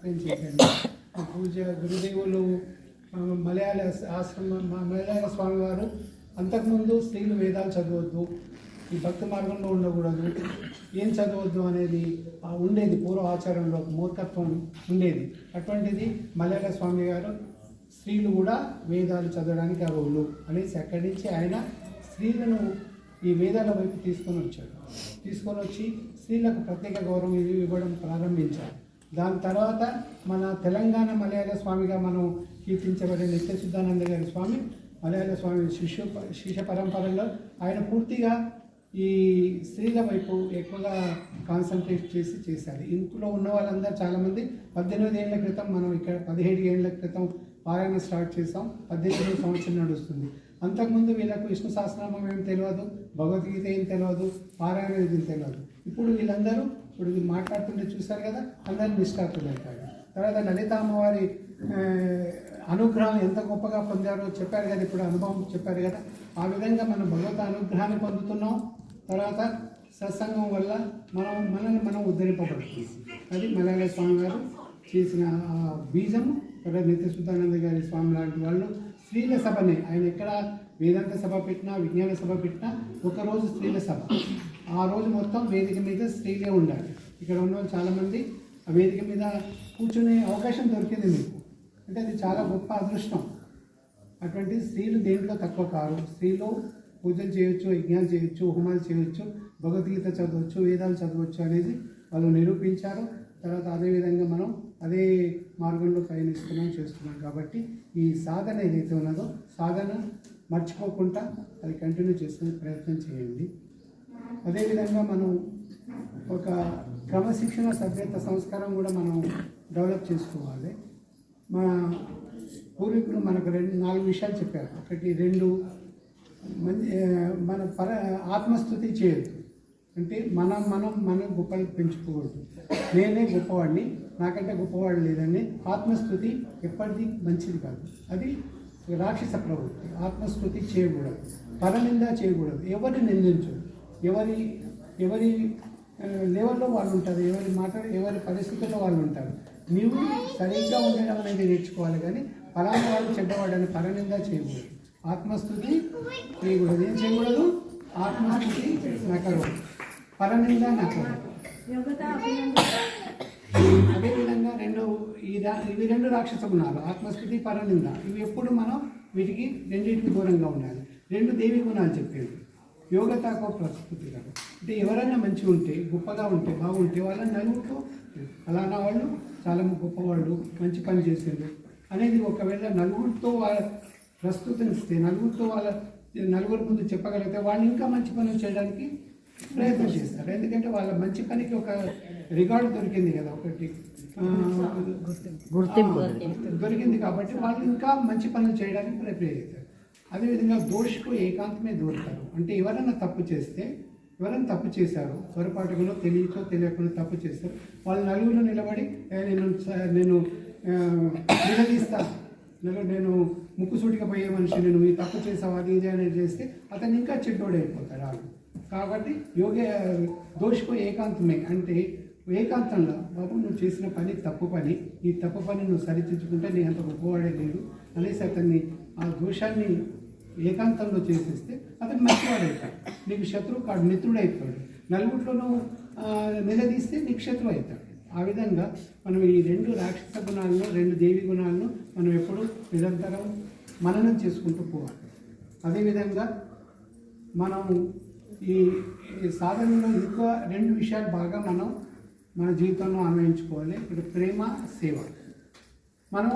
Explain చేశాను. పూజ గురుదేవులు మలయాళ స్వామి వారు అంతకుముందు స్త్రీలు వేదాలు చదవద్దు, ఈ భక్తి మార్గంలో ఉండకూడదు, ఏం చదవద్దు అనేది ఉండేది. పూర్వ ఆచారంలో మూర్ఖత్వం ఉండేది. అటువంటిది మలయాళ స్వామి గారు స్త్రీలు కూడా వేదాలు చదవడానికి అర్హులు అనేసి అక్కడి నుంచి ఆయన స్త్రీలను ఈ వేదాల వైపు తీసుకొని వచ్చి స్త్రీలకు ప్రత్యేక గౌరవం ఇవ్వడం ప్రారంభించారు. దాని తర్వాత మన తెలంగాణ మలయాళ స్వామిగా మనం కీర్తించబడే నిత్యశుద్ధానంద గారి స్వామి మలయాళ స్వామి శిష్య పరంపరలో ఆయన పూర్తిగా ఈ స్త్రీల వైపు ఎక్కువగా కాన్సన్ట్రేట్ చేశారు. ఇంట్లో ఉన్న వాళ్ళందరూ చాలామంది 18 ఏళ్ల క్రితం, మనం ఇక్కడ 17 ఏళ్ల క్రితం పారాయణ స్టార్ట్ చేసాం. 18వ సంవత్సరం నడుస్తుంది. అంతకుముందు వీళ్ళకు విష్ణు సహస్రనామం ఏం తెలియదు, భగవద్గీత ఏం తెలియదు, పారాయణ ఏం తెలియదు. ఇప్పుడు వీళ్ళందరూ ఇప్పుడు మాట్లాడుతుంటే చూశారు కదా, అందరూ నిష్ఠాతులవుతారు. తర్వాత లలిత అమ్మవారి అనుగ్రహం ఎంత గొప్పగా పొందారో చెప్పారు కదా, ఇప్పుడు అనుభవం చెప్పారు కదా. ఆ విధంగా మనం భగవత్ అనుగ్రహాన్ని పొందుతున్నాం. తర్వాత సత్సంగం వల్ల మనల్ని ఉద్ధరింపబడుతుంది. అది మలయాళ స్వామి గారు చేసిన బీజము. తర్వాత నిత్యశుద్ధానంద గారి స్వామి లాంటి వాళ్ళు స్త్రీల సభని, ఆయన ఎక్కడ వేదాంత సభ పెట్టినా, విజ్ఞాన సభ పెట్టినా ఒకరోజు స్త్రీల సభ. ఆ రోజు మొత్తం వేదిక మీద స్త్రీలే ఉండాలి. ఇక్కడ ఉన్న వాళ్ళు చాలామంది ఆ వేదిక మీద కూర్చునే అవకాశం దొరికింది మీకు, అంటే అది చాలా గొప్ప అదృష్టం. అటువంటి స్త్రీలు దేంట్లో తక్కువ కాదు. స్త్రీలు పూజలు చేయొచ్చు, యజ్ఞాలు చేయొచ్చు, హోమాలు చేయొచ్చు, భగవద్గీత చదవచ్చు, వేదాలు చదవచ్చు అనేది వాళ్ళు నిరూపించారు. తర్వాత అదేవిధంగా మనం అదే మార్గంలో చేస్తున్నాం. కాబట్టి ఈ సాధన ఏదైతే ఉన్నదో సాధన మర్చిపోకుండా అది కంటిన్యూ చేసుకునే ప్రయత్నం చేయండి. అదేవిధంగా మనం ఒక క్రమశిక్షణ, సభ్యత, సంస్కారం కూడా మనం డెవలప్ చేసుకోవాలి. మన పూర్వీకులు మనకు 4 విషయాలు చెప్పారు. ఒకటి 2 మన ఆత్మస్థుతి చేయొద్దు. అంటే మన గొప్పలు పెంచుకోవద్దు. నేనే గొప్పవాడిని, నాకంటే గొప్పవాడు లేదని ఆత్మస్థుతి ఎప్పటికీ మంచిది కాదు. అది రాక్షస ప్రవృత్తి. ఆత్మస్థుతి చేయకూడదు, పరనింద చేయకూడదు, ఎవరిని నిందించదు. ఎవరి లెవెల్లో వాళ్ళు ఉంటారు, ఎవరి పరిస్థితుల్లో వాళ్ళు ఉంటారు. నీవు సరిగ్గా ఉండడం అనేది నేర్చుకోవాలి, కానీ పలానా వాడు చెడ్డవాడని పరనింద చేయకూడదు, ఆత్మస్థుతి చేయకూడదు. ఏం చేయకూడదు? ఆత్మస్థుతి నకరు, పరనింద నకరు. అదేవిధంగా ఇవి 2 రాక్షస గుణాలు, ఆత్మస్థుతి, పరనింద. ఇవి ఎప్పుడు మనం రెండింటికి దూరంగా ఉండాలి. 2 దేవి గుణాలు చెప్పేది. యోగతాకో ప్రస్తుతి కాదు. అంటే ఎవరైనా మంచిగా ఉంటే, గొప్పగా ఉంటే, బాగుంటే వాళ్ళని నలుగురితో అలానా వాళ్ళు చాలా గొప్పవాళ్ళు, మంచి పని చేసేది అనేది ఒకవేళ నలుగురితో వాళ్ళ ప్రస్తుతిస్తే, నలుగురి ముందు చెప్పగలిగితే వాళ్ళు ఇంకా మంచి పనులు చేయడానికి ప్రయత్నం చేస్తారు. ఎందుకంటే వాళ్ళ మంచి పనికి ఒక రికార్డు దొరికింది కదా, ఒకటి గుర్తింపు దొరికింది. కాబట్టి వాళ్ళు ఇంకా మంచి పనులు చేయడానికి ప్రయత్నం చేస్తారు. అదేవిధంగా దోషకు ఏకాంతమే దూరతారు. అంటే ఎవరైనా తప్పు చేశారు, పొరపాటుగా తెలియకుండా తప్పు చేస్తారు, వాళ్ళు నలుగురు నిలబడి నేను నిలదీస్తా, నేను ముక్కుసూటిగా పోయే మనిషి, నేను ఈ తప్పు చేసావు, అది ఇది అనేది చేస్తే అతను ఇంకా చెడ్డోడైపోతాడు వాళ్ళు. కాబట్టి దోషకు ఏకాంతమే, అంటే ఏకాంతంగా బాబు నువ్వు చేసిన పని తప్పు పని, ఈ తప్పు పని నువ్వు సరిదిద్దుకుంటే నీ అంత గొప్పవాడే లేదు అనేసి అతన్ని ఆ దోషాన్ని ఏకాంతంలో చేసేస్తే అతను మంచివాడవుతాడు, నీకు శత్రువు కాడు, మిత్రుడైపోయాడు. నలుగురిలోనూ నిలదీస్తే నీకు శత్రువు అవుతాడు. ఆ విధంగా మనం ఈ 2 రాక్షస గుణాలను, 2 దేవి గుణాలను మనం ఎప్పుడు నిరంతరం మననం చేసుకుంటూ పోవాలి. అదేవిధంగా మనం ఈ సాధనలో ఇంకా 2 విషయాలు బాగా మనం మన జీవితంలో అన్వయించుకోవాలి. ఇప్పుడు ప్రేమ, సేవ. మనం